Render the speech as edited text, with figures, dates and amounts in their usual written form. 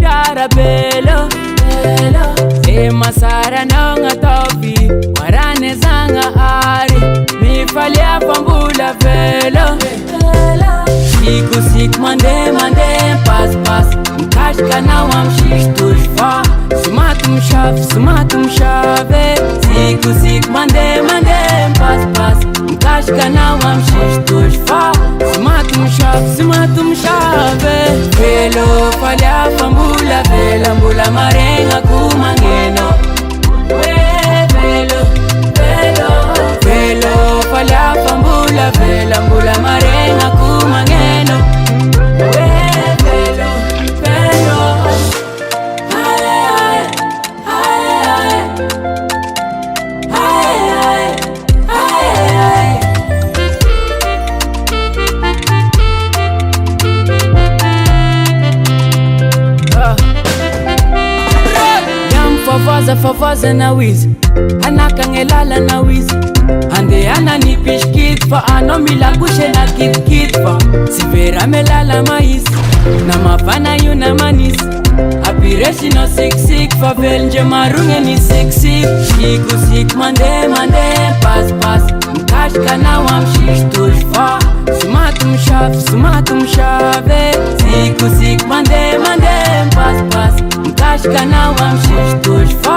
miarabelo e masara nanga topi warane zanga ari mifali apambula velo siku mande pas mkashka na wamshish tushfa sumatum shave siku mande pas mkashka na wamshish tushfa sumatum shave velo fali apambula vela mbula marenga kumangeno velo fali apambula vela mbula marenga kumangeno velo favaza na wizi anakangelala na wizi ande ananipish kitfa anomilagushe na kitfa sivera melala maisi na mapana yuna manisi apireshi no siksik favel nje marunge ni siksik mande pas mkashka na wamshish tushfa sumatum shave siku mande pas mkashka na wamshish tushfa